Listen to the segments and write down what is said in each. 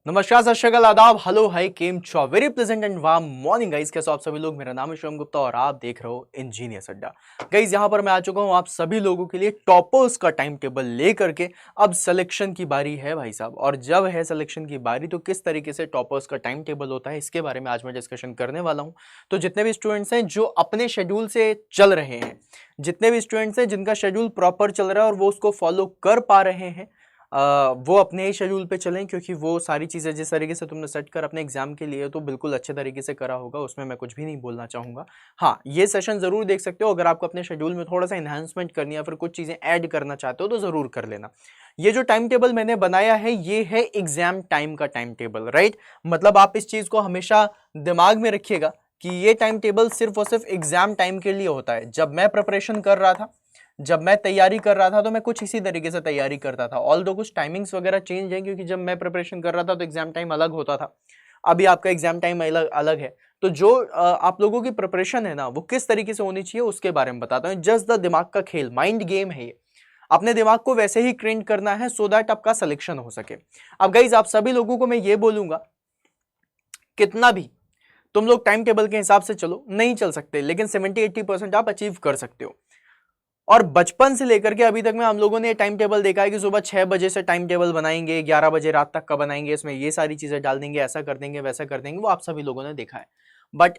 नमस्कार, सत श्री अकाल, आदाब, हेलो, हाय, केम छो, very pleasant and warm morning guys. कैसे हो आप सभी लोग। मेरा नाम है शिवम गुप्ता और आप देख रहे हो इंजीनियर्स अड्डा। गाइस यहाँ पर मैं आ चुका हूँ आप सभी लोगों के लिए टॉपर्स का टाइम टेबल लेकर के। अब सिलेक्शन की बारी है भाई साहब, और जब है सिलेक्शन की बारी तो किस तरीके से टॉपर्स का टाइम टेबल होता है इसके बारे में आज मैं डिस्कशन करने वाला हूँ। तो जितने भी स्टूडेंट्स हैं जो अपने शेड्यूल से चल रहे हैं, जितने भी स्टूडेंट्स हैं जिनका शेड्यूल प्रॉपर चल रहा है और वो उसको फॉलो कर पा रहे हैं, वो अपने ही शेड्यूल पे चलें, क्योंकि वो सारी चीज़ें जिस तरीके से तुमने सेट कर अपने एग्जाम के लिए तो बिल्कुल अच्छे तरीके से करा होगा, उसमें मैं कुछ भी नहीं बोलना चाहूँगा। हाँ, ये सेशन ज़रूर देख सकते हो, अगर आपको अपने शेड्यूल में थोड़ा सा इन्हांसमेंट करनी है या फिर कुछ चीज़ें ऐड करना चाहते हो तो ज़रूर कर लेना। ये जो टाइम टेबल मैंने बनाया है ये है एग्जाम टाइम का टाइम टेबल, राइट। मतलब आप इस चीज़ को हमेशा दिमाग में रखिएगा कि ये टाइम टेबल सिर्फ और सिर्फ एग्जाम टाइम के लिए होता है। जब मैं प्रिपरेशन कर रहा था, जब मैं तैयारी कर रहा था तो मैं कुछ इसी तरीके से तैयारी करता था। ऑल दो कुछ टाइमिंग्स वगैरह चेंज है, क्योंकि जब मैं प्रिपरेशन कर रहा था तो एग्जाम टाइम अलग होता था, अभी आपका एग्जाम टाइम अलग अलग है। तो जो आप लोगों की प्रिपरेशन है ना वो किस तरीके से होनी चाहिए उसके बारे में बताता हूँ। जस्ट द दिमाग का खेल, माइंड गेम है ये। अपने दिमाग को वैसे ही ट्रेन करना है सो दैट आपका सिलेक्शन हो सके। अब गाइज आप सभी लोगों को मैं ये बोलूंगा, कितना भी तुम लोग टाइम टेबल के हिसाब से चलो, नहीं चल सकते, लेकिन 70-80% आप अचीव कर सकते हो। और बचपन से लेकर के अभी तक में हम लोगों ने टाइम टेबल देखा है कि सुबह 6 बजे से टाइम टेबल बनाएंगे, 11 बजे रात तक का बनाएंगे, इसमें ये सारी चीजें डाल देंगे, ऐसा कर देंगे, वैसा कर देंगे, वो आप सभी लोगों ने देखा है। बट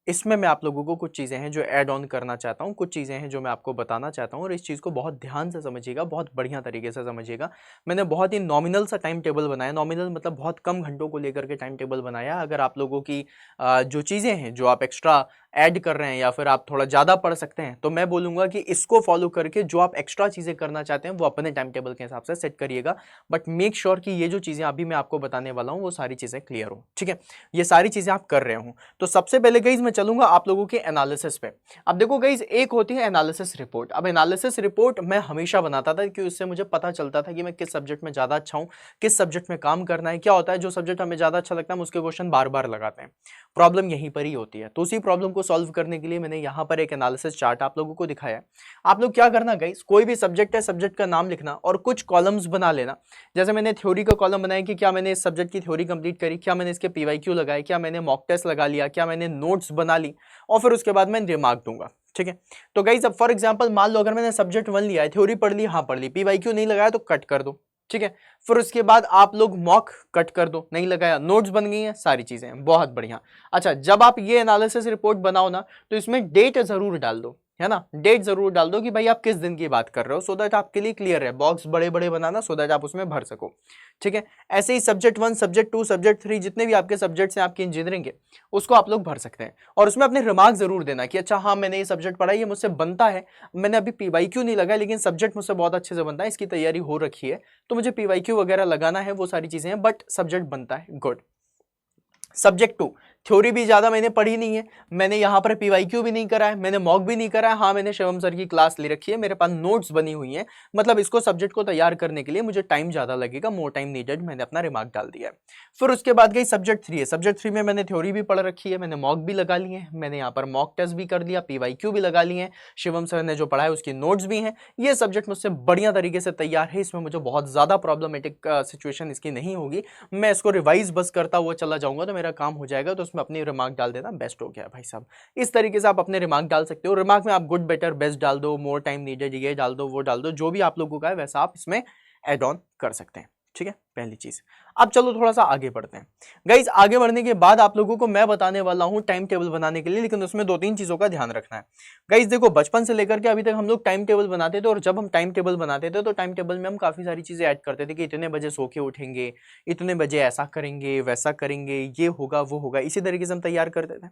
इसमें मैं आप लोगों को कुछ चीज़ें हैं जो ऐड ऑन करना चाहता हूँ, कुछ चीज़ें हैं जो मैं आपको बताना चाहता हूँ, और इस चीज़ को बहुत ध्यान से समझिएगा, बहुत बढ़िया तरीके से समझिएगा। मैंने बहुत ही नॉमिनल सा टाइम टेबल बनाया, नॉमिनल मतलब बहुत कम घंटों को लेकर के टाइम टेबल बनाया। अगर आप लोगों की जो चीज़ें हैं जो आप एक्स्ट्रा ऐड कर रहे हैं या फिर आप थोड़ा ज़्यादा पढ़ सकते हैं, तो मैं बोलूँगा कि इसको फॉलो करके जो आप एक्स्ट्रा चीज़ें करना चाहते हैं वो अपने टाइम टेबल के हिसाब से सेट करिएगा। बट मेक श्योर कि ये जो चीज़ें अभी मैं आपको बताने वाला हूँ वो सारी चीज़ें क्लियर हो, ठीक है। ये सारी चीज़ें आप कर रहे हो। तो सबसे पहले गाइज मैं चलूंगा आप लोगों के एनालिसिस पे। अब देखो गाइज, एक होती है एनालिसिस रिपोर्ट। अब एनालिसिस रिपोर्ट मैं हमेशा बनाता था क्योंकि उससे मुझे पता चलता था कि मैं किस सब्जेक्ट में ज़्यादा अच्छा हूँ, किस सब्जेक्ट में काम करना है। क्या होता है, जो सब्जेक्ट हमें ज़्यादा अच्छा लगता है हम उसके क्वेश्चन बार बार लगाते हैं, प्रॉब्लम यहीं पर ही होती है। तो उसी प्रॉब्लम को सॉल्व करने के लिए मैंने यहाँ पर एक एनालिसिस चार्ट आप लोगों को दिखाया है। आप लोग क्या करना गाइस, कोई भी सब्जेक्ट है, सब्जेक्ट का नाम लिखना और कुछ कॉलम्स बना लेना। जैसे मैंने थ्योरी का कॉलम बनाया कि क्या मैंने इस सब्जेक्ट की थ्योरी कंप्लीट करी, क्या मैंने इसके पीवाईक्यू लगाए, क्या मैंने मॉक टेस्ट लगा लिया, क्या मैंने नोट्स बना ली, और फिर उसके बाद मैं रिमार्क दूंगा, ठीक है। तो गाइस अब फॉर एग्जांपल मान लो अगर मैंने सब्जेक्ट 1 लिया है, थ्योरी पढ़ ली, हाँ पढ़ ली, पीवाईक्यू नहीं लगाया तो कट कर दो, ठीक है। फिर उसके बाद आप लोग मॉक कट कर दो, नहीं लगाया, नोट्स बन गई हैं, सारी चीजें बहुत बढ़िया। अच्छा, जब आप ये एनालिसिस रिपोर्ट बनाओ ना तो इसमें डेट जरूर डाल दो, है ना, डेट जरूर डाल दो कि भाई आप किस दिन की बात कर रहे हो, सो दैट आपके लिए क्लियर है। बॉक्स बड़े बड़े बनाना सो दैट आप उसमें भर सको, ठीक है। ऐसे ही सब्जेक्ट 1, सब्जेक्ट 2, सब्जेक्ट 3, जितने भी आपके सब्जेक्ट्स हैं आपकी इंजीनियरिंग के, उसको आप लोग भर सकते हैं। और उसमें अपने रिमार्क जरूर देना कि अच्छा हाँ मैंने ये सब्जेक्ट पढ़ा, ये मुझसे बनता है, मैंने अभी पीवाईक्यू नहीं लगाया लेकिन सब्जेक्ट मुझसे बहुत अच्छे से बनता है, इसकी तैयारी हो रखी है, तो मुझे पीवाईक्यू वगैरह लगाना है, वो सारी चीजें हैं, बट सब्जेक्ट बनता है, गुड। सब्जेक्ट 2, थ्योरी भी ज्यादा मैंने पढ़ी नहीं है, मैंने यहाँ पर पीवाईक्यू भी नहीं करा है, मैंने मॉक भी नहीं करा है, हाँ मैंने शिवम सर की क्लास ले रखी है, मेरे पास नोट्स बनी हुई हैं, मतलब इसको सब्जेक्ट को तैयार करने के लिए मुझे टाइम ज्यादा लगेगा, मोर टाइम नीडेड, मैंने अपना रिमार्क डाल दिया है। फिर उसके बाद गई सब्जेक्ट 3 है, सब्जेक्ट 3 में मैंने थ्योरी भी पढ़ रखी है, मैंने मॉक भी लगा लिए हैं, मैंने यहाँ पर मॉक टेस्ट भी कर लिया, पीवाईक्यू भी लगा लिए हैं, शिवम सर ने जो पढ़ा है उसकी नोट्स भी हैं। ये सब्जेक्ट मुझसे बढ़िया तरीके से तैयार है, इसमें मुझे बहुत ज्यादा प्रॉब्लमेटिक सिचुएशन इसकी नहीं होगी, मैं इसको रिवाइज बस करता हुआ चला जाऊंगा तो मेरा काम हो जाएगा। तो उसमें अपनी रिमार्क डाल देना बेस्ट हो गया भाई साहब। इस तरीके से आप अपने रिमार्क डाल सकते हो। रिमार्क में आप गुड, बेटर, बेस्ट डाल दो, मोर टाइम नीडेड ये डाल दो, वो डाल दो, जो भी आप लोगों का है वैसा आप इसमें ऐड ऑन कर सकते हैं, ठीक है, पहली चीज। अब चलो थोड़ा सा आगे बढ़ते हैं गाइज। आगे बढ़ने के बाद आप लोगों को मैं बताने वाला हूं टाइम टेबल बनाने के लिए, लेकिन उसमें 2-3 चीजों का ध्यान रखना है गाइज। देखो, बचपन से लेकर के अभी तक हम लोग टाइम टेबल बनाते थे, और जब हम टाइम टेबल बनाते थे तो टाइम टेबल में हम काफी सारी चीजें ऐड करते थे कि इतने बजे सो के उठेंगे, इतने बजे ऐसा करेंगे, वैसा करेंगे, ये होगा, वो होगा, इसी तरीके से हम तैयार करते थे।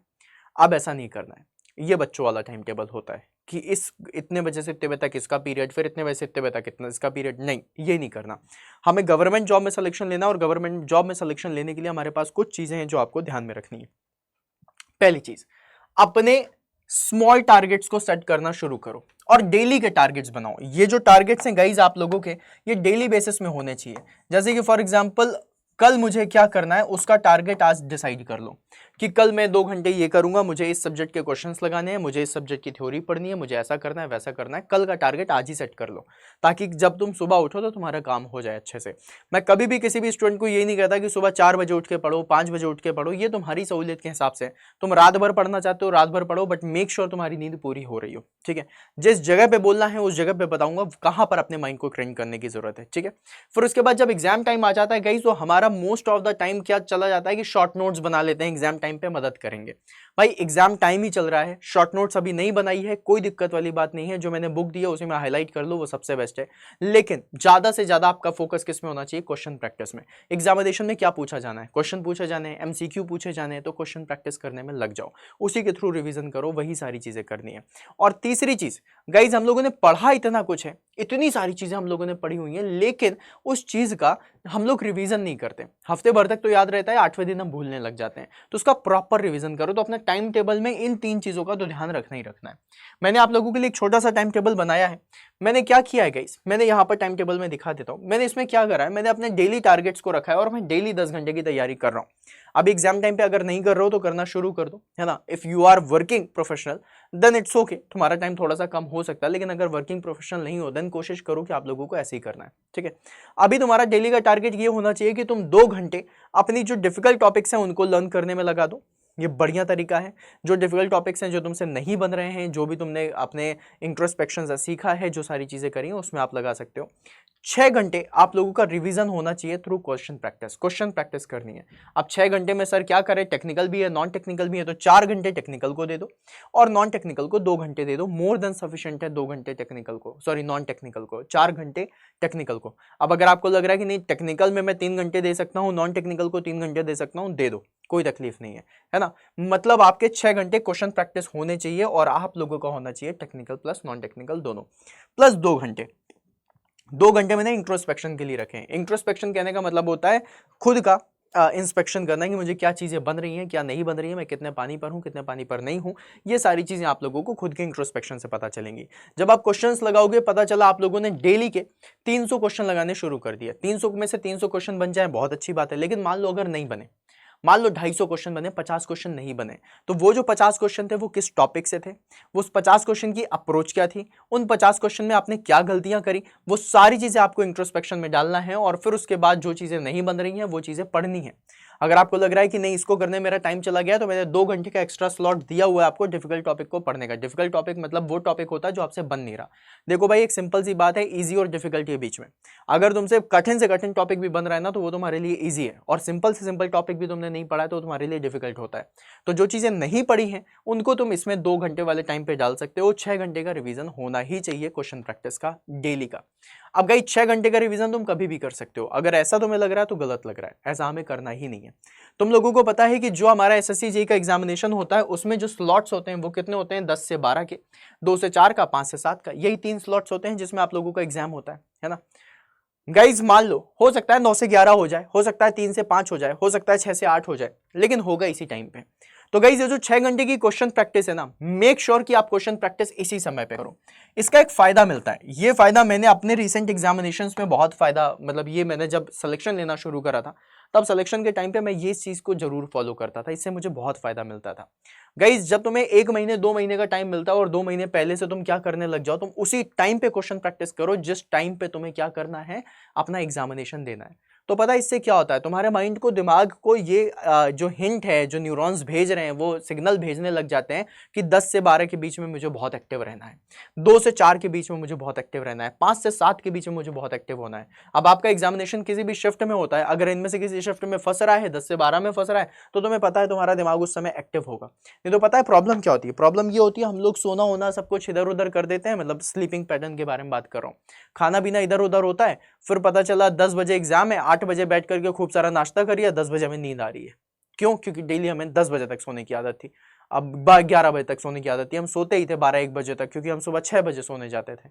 अब ऐसा नहीं करना है, ये बच्चों वाला टाइम टेबल होता है कि इस इतने बजे से इतने बजे तक इसका पीरियड, फिर इतने बजे से इतने बजे तक इतना इसका पीरियड, नहीं, ये नहीं करना। हमें गवर्नमेंट जॉब में सिलेक्शन लेना, और गवर्नमेंट जॉब में सिलेक्शन लेने के लिए हमारे पास कुछ चीजें हैं जो आपको ध्यान में रखनी है। पहली चीज, अपने स्मॉल टारगेट्स को सेट करना शुरू करो और डेली के टारगेट्स बनाओ। ये जो टारगेट्स हैं गाइज आप लोगों के, ये डेली बेसिस में होने चाहिए। जैसे कि फॉर एग्जांपल कल मुझे क्या करना है उसका टारगेट आज डिसाइड कर लो कि कल मैं 2 घंटे ये करूंगा, मुझे इस सब्जेक्ट के क्वेश्चंस लगाने हैं, मुझे इस सब्जेक्ट की थ्योरी पढ़नी है, मुझे ऐसा करना है वैसा करना है। कल का टारगेट आज ही सेट कर लो, ताकि जब तुम सुबह उठो तो तुम्हारा काम हो जाए अच्छे से। मैं कभी भी किसी भी स्टूडेंट को ये नहीं कहता कि सुबह 4 बजे उठ के पढ़ो, 5 बजे उठ के पढ़ो, ये तुम्हारी सहूलियत के हिसाब से। तुम रात भर पढ़ना चाहते हो रात भर पढ़ो, बट मेक श्योर तुम्हारी नींद पूरी हो रही हो, ठीक है। जिस जगह पे बोलना है उस जगह पे बताऊंगा कहां पर अपने माइंड को ट्रेन करने की जरूरत है, ठीक है। फिर उसके बाद जब एग्जाम टाइम आ जाता है गाइस, तो हमारा मोस्ट ऑफ द टाइम क्या चला जाता है कि शॉर्ट नोट्स बना लेते हैं, एग्जाम टाइम पे मदद करेंगे। भाई एग्जाम टाइम ही चल रहा है, शॉर्ट नोट्स अभी नहीं बनाई है, कोई दिक्कत वाली बात नहीं है। जो मैंने बुक दी है उसे मैं हाईलाइट कर लूँ, वो सबसे बेस्ट है। लेकिन ज्यादा से ज्यादा आपका फोकस किस में होना चाहिए? क्वेश्चन प्रैक्टिस में। एग्जामिनेशन में क्या पूछा जाना है? क्वेश्चन पूछे जाने हैं, एमसीक्यू पूछे जाने हैं, तो क्वेश्चन प्रैक्टिस करने में लग जाओ, उसी के थ्रू रिवीजन करो, वही सारी चीजें करनी है। और तीसरी चीज गाइज, हम लोगों ने पढ़ा इतना कुछ है, इतनी सारी चीजें हम लोगों ने पढ़ी हुई है, लेकिन उस चीज का हम लोग रिवीजन नहीं करते। हफ्ते भर तक तो याद रहता है, 8वें दिन हम भूलने लग जाते हैं। तो उसका प्रॉपर रिवीजन करो। तो अपने टाइम टेबल में इन 3 चीजों का तो ध्यान रखना ही रखना है। मैंने आप लोगों के लिए एक छोटा सा टाइम टेबल बनाया है। मैंने क्या किया है गाइस, मैंने यहाँ पर टाइम टेबल में दिखा देता हूँ। मैंने इसमें क्या करा है, मैंने अपने डेली टारगेट्स को रखा है, और मैं डेली 10 घंटे की तैयारी कर रहा हूँ। अब एग्जाम टाइम पे अगर नहीं कर रहे हो तो करना शुरू कर दो, है ना। If you are working professional then it's okay, तुम्हारा टाइम थोड़ा सा कम हो सकता है। लेकिन अगर वर्किंग प्रोफेशनल नहीं हो देन कोशिश करो कि आप लोगों को ऐसे ही करना है, ठीक है। अभी तुम्हारा डेली का टारगेट ये होना चाहिए कि तुम 2 घंटे अपनी जो डिफिकल्ट टॉपिक्स हैं उनको लर्न करने में लगा दो। ये बढ़िया तरीका है। जो डिफिकल्ट टॉपिक्स हैं, जो तुमसे नहीं बन रहे हैं, जो भी तुमने अपने इंट्रोस्पेक्शन से सीखा है, जो सारी चीजें करी हैं, उसमें आप लगा सकते हो। 6 घंटे आप लोगों का रिवीजन होना चाहिए through question practice. Question practice करनी है। अब 6 घंटे में सर क्या करें, टेक्निकल भी है नॉन टेक्निकल भी है, तो 4 घंटे टेक्निकल को दे दो और नॉन टेक्निकल को 2 घंटे दे दो। मोर देन सफिशिएंट है 2 घंटे टेक्निकल को, सॉरी नॉन टेक्निकल को, 4 घंटे टेक्निकल को। अब अगर आपको लग रहा है कि नहीं टेक्निकल में मैं 3 घंटे दे सकता हूँ, नॉन टेक्निकल को 3 घंटे दे सकता हूँ, दे दो, कोई तकलीफ नहीं है ना। मतलब आपके 6 घंटे क्वेश्चन प्रैक्टिस होने चाहिए, और आप लोगों का होना चाहिए टेक्निकल प्लस नॉन टेक्निकल दोनों, प्लस 2 घंटे। 2 घंटे मैंने इंट्रोस्पेक्शन के लिए रखे हैं। इंट्रोस्पेक्शन कहने का मतलब होता है खुद का इंस्पेक्शन करना है कि मुझे क्या चीज़ें बन रही हैं, क्या नहीं बन रही हैं, मैं कितने पानी पर हूँ, कितने पानी पर नहीं हूँ। ये सारी चीज़ें आप लोगों को खुद के इंट्रोस्पेक्शन से पता चलेंगी। जब आप क्वेश्चंस लगाओगे, पता चला आप लोगों ने डेली के 300 क्वेश्चन लगाने शुरू कर दिए। 300 में से 300 क्वेश्चन बन जाए बहुत अच्छी बात है, लेकिन मान लो अगर नहीं बने, मान लो 250 क्वेश्चन बने, 50 क्वेश्चन नहीं बने, तो वो जो 50 क्वेश्चन थे वो किस टॉपिक से थे, वो उस 50 क्वेश्चन की अप्रोच क्या थी, उन 50 क्वेश्चन में आपने क्या गलतियां करी, वो सारी चीजें आपको इंट्रोस्पेक्शन में डालना है। और फिर उसके बाद जो चीजें नहीं बन रही हैं वो चीजें पढ़नी है। अगर आपको लग रहा है कि नहीं इसको करने मेरा टाइम चला गया, तो मैंने 2 घंटे का एक्स्ट्रा स्लॉट दिया हुआ है आपको डिफिकल्ट टॉपिक को पढ़ने का। डिफिकल्ट टॉपिक मतलब वो टॉपिक होता है जो आपसे बन नहीं रहा। देखो भाई, एक सिंपल सी बात है, इजी और डिफिकल्ट के बीच में अगर तुमसे कठिन से कठिन टॉपिक भी बन रहा है ना, तो वो तुम्हारे लिए इजी है, और सिंपल से सिंपल टॉपिक भी तुमने नहीं पढ़ा है तो तुम्हारे लिए डिफिकल्ट होता है। तो जो चीजें नहीं पढ़ी हैं उनको तुम इसमें 2 घंटे वाले टाइम पे डाल सकते हो। 6 घंटे का रिवीजन होना ही चाहिए क्वेश्चन प्रैक्टिस का, डेली का। अब गई 6 घंटे का रिवीजन तुम कभी भी कर सकते हो। अगर ऐसा तुम्हें लग रहा है तो गलत लग रहा है, ऐसा हमें करना ही नहीं है। तुम लोगों को पता है कि जो हमारा एसएससी जेईई का एग्जामिनेशन होता है उसमें जो स्लॉट्स होते हैं वो कितने होते हैं? 10 से 12 के, 2 से 4 का, 5 से 7 का, यही 3 स्लॉट्स होते हैं जिसमें आप लोगों का एग्जाम होता है ना। गाइज मान लो हो सकता है 9 से 11 हो जाए, हो सकता है 3 से 5 हो जाए, हो सकता है 6 से 8 हो जाए, लेकिन होगा इसी टाइम पे। तो गाइज ये जो 6 घंटे की क्वेश्चन प्रैक्टिस है ना, मेक श्योर कि आप क्वेश्चन प्रैक्टिस इसी समय पे करो। इसका एक फायदा मिलता है, ये फायदा मैंने अपने रिसेंट एग्जामिनेशंस में बहुत फायदा, मतलब ये मैंने जब सिलेक्शन लेना शुरू करा था तब सिलेक्शन के टाइम पे मैं ये चीज को जरूर फॉलो करता था, इससे मुझे बहुत फायदा मिलता था। गाइज जब तुम्हें 1 महीने 2 महीने का टाइम मिलता है और 2 महीने पहले से तुम क्या करने लग जाओ, तुम उसी टाइम पे क्वेश्चन प्रैक्टिस करो जिस टाइम पे तुम्हें क्या करना है, अपना एग्जामिनेशन देना है। तो पता है इससे क्या होता है, तुम्हारे माइंड को, दिमाग को ये जो हिंट है, जो न्यूरॉन्स भेज रहे हैं, वो सिग्नल भेजने लग जाते हैं कि 10 से 12 के बीच में मुझे बहुत एक्टिव रहना है, 2 से 4 के बीच में मुझे बहुत एक्टिव रहना है, 5 से 7 के बीच में मुझे बहुत एक्टिव होना है। अब आपका एग्जामिनेशन किसी भी शिफ्ट में होता है, अगर इनमें से किसी शिफ्ट में फंस रहा है, 10 से 12 में फंस रहा है, तो तुम्हें पता है तुम्हारा दिमाग उस समय एक्टिव होगा। नहीं तो पता है प्रॉब्लम क्या होती है? प्रॉब्लम ये होती है हम लोग सोना होना सब कुछ इधर उधर कर देते हैं, मतलब स्लीपिंग पैटर्न के बारे में बात कर रहा हूँ। खाना पीना इधर उधर होता है, फिर पता चला 10 बजे एग्जाम है, 8 बजे बैठ करके खूब सारा नाश्ता करिए, 10 बजे हमें नींद आ रही है। क्यों? क्योंकि डेली हमें 10 बजे तक सोने की आदत थी। अब 11 बजे तक सोने की आदत थी, हम सोते ही थे 12-1 बजे तक, क्योंकि हम सुबह 6 बजे सोने जाते थे।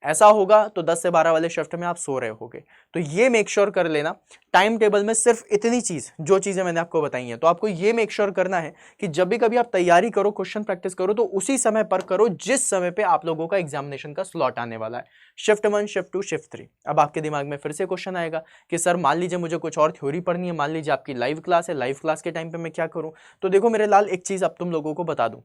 ऐसा होगा तो 10 से 12 वाले शिफ्ट में आप सो रहे होगे। तो ये मेक श्योर कर लेना टाइम टेबल में सिर्फ इतनी चीज, जो चीजें मैंने आपको बताई हैं, तो आपको ये मेक श्योर करना है कि जब भी कभी आप तैयारी करो, क्वेश्चन प्रैक्टिस करो, तो उसी समय पर करो जिस समय पे आप लोगों का एग्जामिनेशन का स्लॉट आने वाला है। Shift 1, shift 2, shift 3। अब आपके दिमाग में फिर से क्वेश्चन आएगा कि सर मान लीजिए मुझे कुछ और थ्योरी पढ़नी है, मान लीजिए आपकी लाइव क्लास है, लाइव क्लास के टाइम पे मैं क्या करूं? तो देखो मेरे लाल, एक चीज अब तुम लोगों को बता दूं,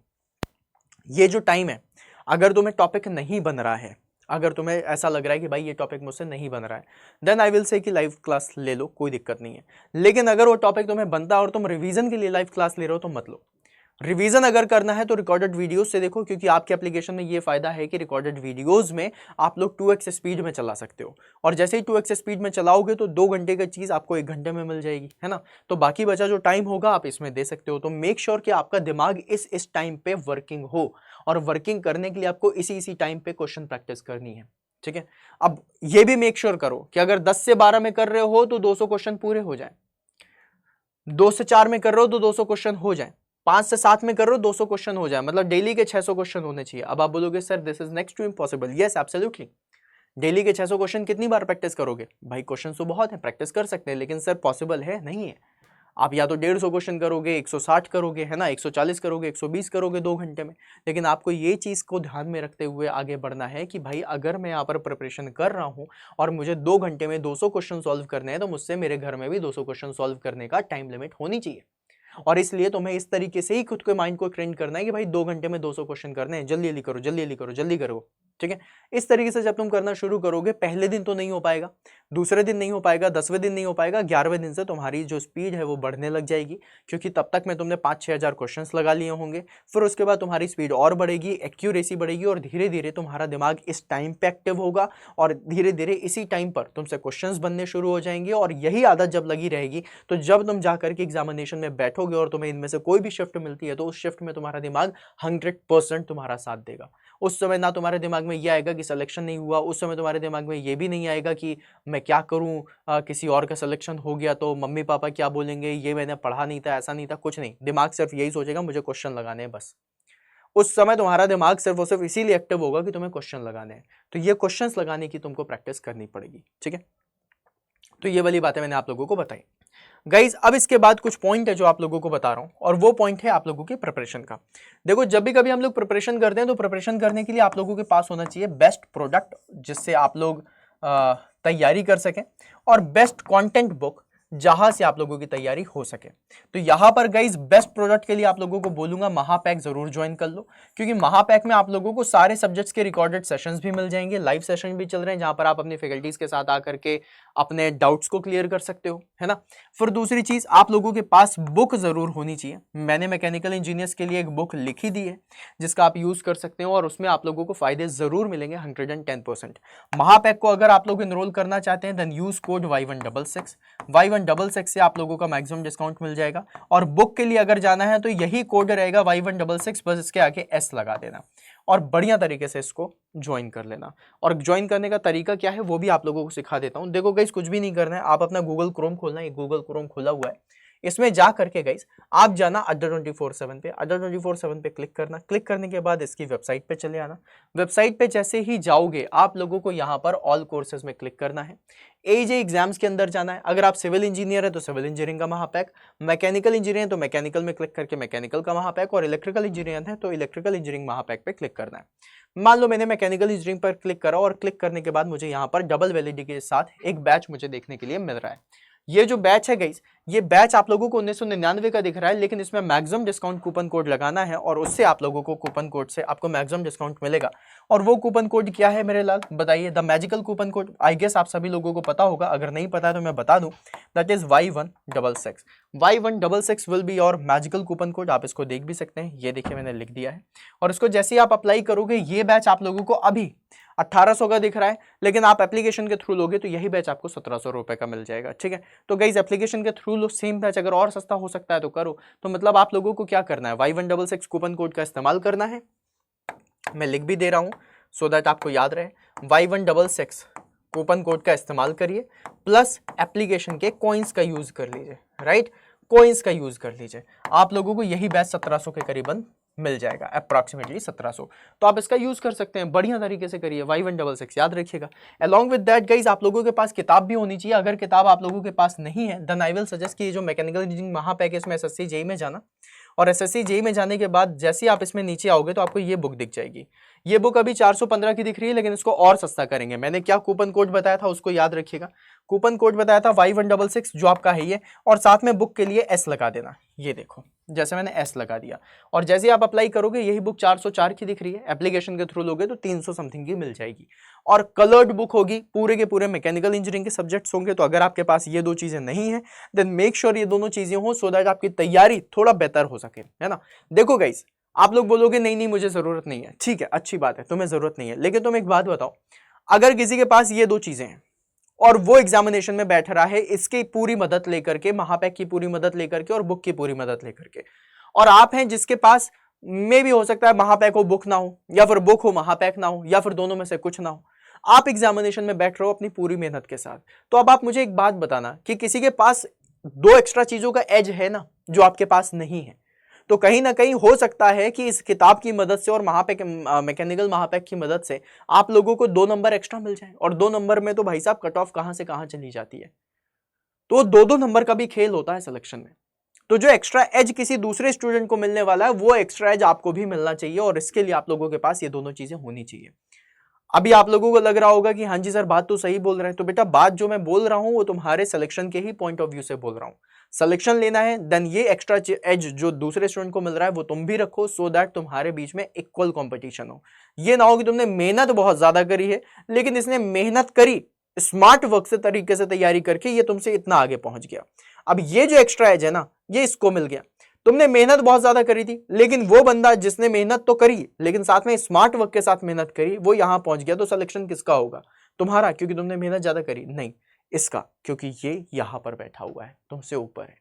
ये जो टाइम है, अगर तुम्हें टॉपिक नहीं बन रहा है, अगर तुम्हें ऐसा लग रहा है कि भाई ये टॉपिक मुझसे नहीं बन रहा है, देन आई विल से कि लाइव क्लास ले लो, कोई दिक्कत नहीं है। लेकिन अगर वो टॉपिक तुम्हें बनता है और तुम रिवीजन के लिए लाइव क्लास ले रहे हो तो मत लो। रिवीजन अगर करना है तो रिकॉर्डेड वीडियोस से देखो, क्योंकि आपके एप्लीकेशन में ये फायदा है कि रिकॉर्डेड वीडियोस में आप लोग 2x स्पीड में चला सकते हो, और जैसे ही 2x स्पीड में चलाओगे तो 2 घंटे की चीज आपको 1 घंटे में मिल जाएगी, है ना। तो बाकी बचा जो टाइम होगा आप इसमें दे सकते हो। तो मेक श्योर कि आपका दिमाग इस टाइम पे वर्किंग हो, और वर्किंग करने के लिए आपको इसी टाइम पे क्वेश्चन प्रैक्टिस करनी है, ठीक है। अब ये भी मेक श्योर करो कि अगर 10 से 12 में कर रहे हो तो 200 क्वेश्चन पूरे हो जाए, 2 से 4 में कर रहे हो तो 200 क्वेश्चन हो जाए, 5 से 7 में कर रहे हो 200 क्वेश्चन हो जाए, मतलब डेली के 600 क्वेश्चन होने चाहिए। अब आप बोलोगे sir this is next to impossible. Yes absolutely, daily के 600 क्वेश्चन कितनी बार प्रैक्टिस करोगे भाई? क्वेश्चन तो बहुत है, प्रैक्टिस कर सकते हैं, लेकिन सर पॉसिबल है नहीं है। आप या तो 150 क्वेश्चन करोगे, 160 करोगे, है ना, 140 करोगे, 120 करोगे 2 घंटे में। लेकिन आपको ये चीज को ध्यान में रखते हुए आगे बढ़ना है कि भाई अगर मैं यहाँ पर प्रिपरेशन कर रहा हूँ और मुझे 2 घंटे में 200 क्वेश्चन सॉल्व करने हैं, तो मुझसे मेरे घर में भी 200 क्वेश्चन सॉल्व करने का टाइम लिमिट होनी चाहिए। और इसलिए तुम्हें इस तरीके से ही खुद के माइंड को ट्रेन करना है कि भाई 2 घंटे में 200 क्वेश्चन करने हैं, जल्दी जल्दी करो, जल्दी जल्दी करो, जल्दी करो, ठीक है। इस तरीके से जब तुम करना शुरू करोगे, पहले दिन तो नहीं हो पाएगा, दूसरे दिन नहीं हो पाएगा, 10वें दिन नहीं हो पाएगा, 11वें दिन से तुम्हारी जो स्पीड है वो बढ़ने लग जाएगी, क्योंकि तब तक में तुमने 5-6 हजार क्वेश्चन लगा लिए होंगे। फिर उसके बाद तुम्हारी स्पीड और बढ़ेगी, एक्यूरेसी बढ़ेगी, और धीरे धीरे तुम्हारा दिमाग इस टाइम पे एक्टिव होगा, और धीरे धीरे इसी टाइम पर तुमसे क्वेश्चंस बनने शुरू हो जाएंगे। और यही आदत जब लगी रहेगी तो जब तुम जाकर के एग्जामिनेशन में बैठोगे और तुम्हें इनमें से कोई भी शिफ्ट मिलती है, तो उस शिफ्ट में तुम्हारा दिमाग 100% तुम्हारा साथ देगा। उस समय ना तुम्हारे दिमाग में यह आएगा कि सिलेक्शन नहीं हुआ, उस समय तुम्हारे दिमाग में ये भी नहीं आएगा कि मैं क्या करूं, किसी और का सिलेक्शन हो गया तो मम्मी पापा क्या बोलेंगे, ये मैंने पढ़ा नहीं था, ऐसा नहीं था, कुछ नहीं। दिमाग सिर्फ यही सोचेगा मुझे क्वेश्चन लगाने हैं बस। उस समय तुम्हारा दिमाग सिर्फ और सिर्फ इसीलिए एक्टिव होगा कि तुम्हें क्वेश्चन लगाने हैं। तो ये क्वेश्चंस लगाने की तुमको प्रैक्टिस करनी पड़ेगी, ठीक है। तो ये वाली बातें मैंने आप लोगों को बताई गाइज। अब इसके बाद कुछ पॉइंट है जो आप लोगों को बता रहा हूं, और वो पॉइंट है आप लोगों के प्रिपरेशन का। देखो जब भी कभी हम लोग प्रिपरेशन करते हैं तो प्रिपरेशन करने के लिए आप लोगों के पास होना चाहिए बेस्ट प्रोडक्ट, जिससे आप लोग तैयारी कर सकें, और बेस्ट कंटेंट बुक जहां से आप लोगों की तैयारी हो सके। तो यहां पर गाइज बेस्ट प्रोडक्ट के लिए आप लोगों को बोलूंगा महापैक जरूर ज्वाइन कर लो, क्योंकि महापैक में आप लोगों को सारे सब्जेक्ट्स के रिकॉर्डेड सेशंस भी मिल जाएंगे, लाइव सेशन भी चल रहे हैं जहां पर आप अपनी फैकल्टीज के साथ आकर के अपने डाउट्स को क्लियर कर सकते हो, है ना। फिर दूसरी चीज, आप लोगों के पास बुक जरूर होनी चाहिए। मैंने मैकेनिकल इंजीनियर्स के लिए एक बुक लिखी दी है जिसका आप यूज कर सकते हो, और उसमें आप लोगों को फायदे जरूर मिलेंगे 110%। महापैक को अगर आप लोग एनरोल करना चाहते हैं then use code Y166। Y166 से आप लोगों का मैक्सिमम डिस्काउंट मिल जाएगा। और बुक के लिए अगर जाना है तो यही कोड रहेगा Y166, बस इसके आगे S लगा देना, और बढ़िया तरीके से इसको ज्वाइन कर लेना। और ज्वाइन करने का तरीका क्या है वो भी आप लोगों को सिखा देता हूं। देखो गाइस, कुछ भी नहीं करना है, आप अपना गूगल क्रोम खोलना है, गूगल क्रोम खुला हुआ है, इसमें जा करके गाइस आप जाना Adda247 पे, Adda247 पे क्लिक करना। क्लिक करने के बाद इसकी वेबसाइट पे चले आना। वेबसाइट पे जैसे ही जाओगे आप लोगों को यहाँ पर ऑल कोर्सेज में क्लिक करना है, एजे एग्जाम्स के अंदर जाना है। अगर आप सिविल इंजीनियर है तो सिविल इंजीनियरिंग का महापैक, मैकेनिकल इंजीनियर है तो मैकेनिकल में क्लिक करके मैकेनिकल का महापैक, और इलेक्ट्रिकल इंजीनियर है तो इलेक्ट्रिकल इंजीनियरिंग महापैक पे क्लिक करना है। मान लो मैंने मैकेनिकल इंजीनियरिंग पर क्लिक करा, और क्लिक करने के बाद मुझे यहाँ पर डबल वैलिडिटी के साथ एक बैच मुझे देखने के लिए मिल रहा है। ये जो बैच है गाइस, ये बैच आप लोगों को 1999 का दिख रहा है, लेकिन इसमें मैक्सिमम डिस्काउंट कूपन कोड लगाना है, और उससे आप लोगों को कूपन कोड से आपको मैक्सिमम डिस्काउंट मिलेगा। और वो कूपन कोड क्या है मेरे लाल, बताइए। The magical coupon code, I guess आप सभी लोगों को पता होगा, अगर नहीं पता है तो मैं बता दूं, that is Y166। Y166 will be your magical coupon code. आप इसको देख भी सकते हैं, ये देखिए मैंने लिख दिया है। और इसको जैसे ही आप अप्लाई करोगे, ये बैच आप लोगों को अभी 1800 का दिख रहा है, लेकिन आप एप्लीकेशन के थ्रू लोगे तो यही बैच आपको 1700 रुपए का मिल जाएगा, ठीक है। तो गाइस एप्लीकेशन के थ्रू लो सेम बैच, अगर और सस्ता हो सकता है तो करो। तो मतलब आप लोगों को क्या करना है, Y166 कूपन कोड का इस्तेमाल करना है। मैं लिख भी दे रहा हूं सो दैट आपको याद रहे, Y166 कूपन कोड का इस्तेमाल करिए, प्लस एप्लीकेशन के कॉइन्स का यूज कर लीजिए, राइट, कॉइन्स का यूज कर लीजिए। आप लोगों को यही बैच 1700 के करीबन मिल जाएगा अप्रॉक्सीमेटली 1700। तो आप इसका यूज कर सकते हैं, बढ़िया तरीके से करिए। Y166 याद रखिएगा। अलॉन्ग विद दैट गाइज आप लोगों के पास किताब भी होनी चाहिए। अगर किताब आप लोगों के पास नहीं है देन आई विल सजेस्ट कि जो मैकेनिकल इंजीनियरिंग महापैक है इसमें एसएससी जेईई में जाना, और एसएससी जेईई में जाने के बाद जैसे ही आप इसमें नीचे आओगे तो आपको ये बुक दिख जाएगी। ये बुक अभी 415 की दिख रही है, लेकिन इसको और सस्ता करेंगे। मैंने क्या कूपन कोड बताया था उसको याद रखिएगा। कूपन कोड बताया था Y166 जो आपका है ये, और साथ में बुक के लिए S लगा देना। ये देखो जैसे मैंने S लगा दिया, और जैसे ही आप अप्लाई करोगे यही बुक 404 की दिख रही है, एप्लीकेशन के थ्रू लोगे तो 300 समथिंग की मिल जाएगी। और कलर्ड बुक होगी, पूरे के पूरे मैकेनिकल इंजीनियरिंग के सब्जेक्ट्स होंगे। तो अगर आपके पास ये दो चीजें नहीं है देन मेक श्योर ये दोनों चीजें हो, सो दैट आपकी तैयारी थोड़ा बेहतर हो सके, है ना। देखो गाइस, आप लोग बोलोगे नहीं नहीं मुझे जरूरत नहीं है, ठीक है अच्छी बात है, तुम्हें जरूरत नहीं है, लेकिन तुम एक बात बताओ, अगर किसी के पास ये दो चीजें हैं और वो एग्जामिनेशन में बैठ रहा है इसकी पूरी मदद लेकर के, महापैक की पूरी मदद लेकर के और बुक की पूरी मदद लेकर के, और आप हैं जिसके पास में भी हो सकता है महापैक हो बुक ना हो, या फिर बुक हो महापैक ना हो, या फिर दोनों में से कुछ ना हो, आप एग्जामिनेशन में बैठ रहे हो अपनी पूरी मेहनत के साथ, तो अब आप मुझे एक बात बताना कि किसी के पास दो एक्स्ट्रा चीजों का एज है ना जो आपके पास नहीं है, तो कहीं ना कहीं हो सकता है कि इस किताब की मदद से और महापैक मैकेनिकल महापैक की मदद से आप लोगों को 2 नंबर एक्स्ट्रा मिल जाए। और 2 नंबर में तो भाई साहब कट ऑफ कहां से कहां चली जाती है, तो 2-2 नंबर का भी खेल होता है सिलेक्शन में। तो जो एक्स्ट्रा एज किसी दूसरे स्टूडेंट को मिलने वाला है वो एक्स्ट्रा एज आपको भी मिलना चाहिए, और इसके लिए आप लोगों के पास ये दोनों चीजें होनी चाहिए। अभी आप लोगों को लग रहा होगा कि हाँ जी सर बात तो सही बोल रहे हैं, तो बेटा बात जो मैं बोल रहा हूं वो तुम्हारे सिलेक्शन के ही पॉइंट ऑफ व्यू से बोल रहा हूं। सिलेक्शन लेना है देन ये एक्स्ट्रा एज जो दूसरे स्टूडेंट को मिल रहा है वो तुम भी रखो, सो दैट तुम्हारे बीच में इक्वल कंपटीशन हो। ये ना हो कि तुमने मेहनत बहुत ज्यादा करी है लेकिन इसने मेहनत करी स्मार्ट वर्क से तरीके से तैयारी करके ये तुमसे इतना आगे पहुंच गया। अब ये जो एक्स्ट्रा एज है ना ये इसको मिल गया। तुमने मेहनत बहुत ज्यादा करी थी लेकिन वो बंदा जिसने मेहनत तो करी लेकिन साथ में स्मार्ट वर्क के साथ मेहनत करी वो यहां पहुंच गया, तो सिलेक्शन किसका होगा? तुम्हारा, क्योंकि तुमने मेहनत ज्यादा करी? नहीं, इसका, क्योंकि ये यहां पर बैठा हुआ है तुमसे ऊपर है।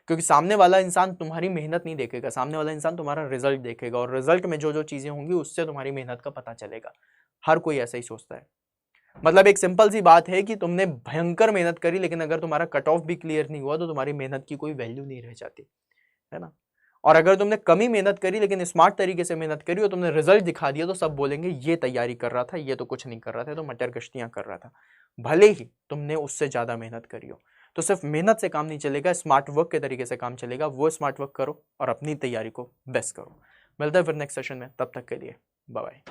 क्योंकि सामने वाला इंसान तुम्हारी मेहनत नहीं देखेगा, सामने वाला इंसान तुम्हारा रिजल्ट देखेगा, और रिजल्ट में जो जो चीजें होंगी उससे तुम्हारी मेहनत का पता चलेगा। हर कोई ऐसा ही सोचता है। मतलब एक सिंपल सी बात है कि तुमने भयंकर मेहनत करी लेकिन अगर तुम्हारा कट ऑफ भी क्लियर नहीं हुआ तो तुम्हारी मेहनत की कोई वैल्यू नहीं रह जाती, है ना। और अगर तुमने कमी मेहनत करी लेकिन स्मार्ट तरीके से मेहनत करी और तुमने रिजल्ट दिखा दिया तो सब बोलेंगे ये तैयारी कर रहा था, ये तो कुछ नहीं कर रहा था, तो मटर गश्तियां कर रहा था, भले ही तुमने उससे ज्यादा मेहनत करी हो। तो सिर्फ मेहनत से काम नहीं चलेगा, स्मार्ट वर्क के तरीके से काम चलेगा। वो स्मार्ट वर्क करो और अपनी तैयारी को बेस्ट करो। मिलता है फिर नेक्स्ट सेशन में, तब तक के लिए बाय बाय।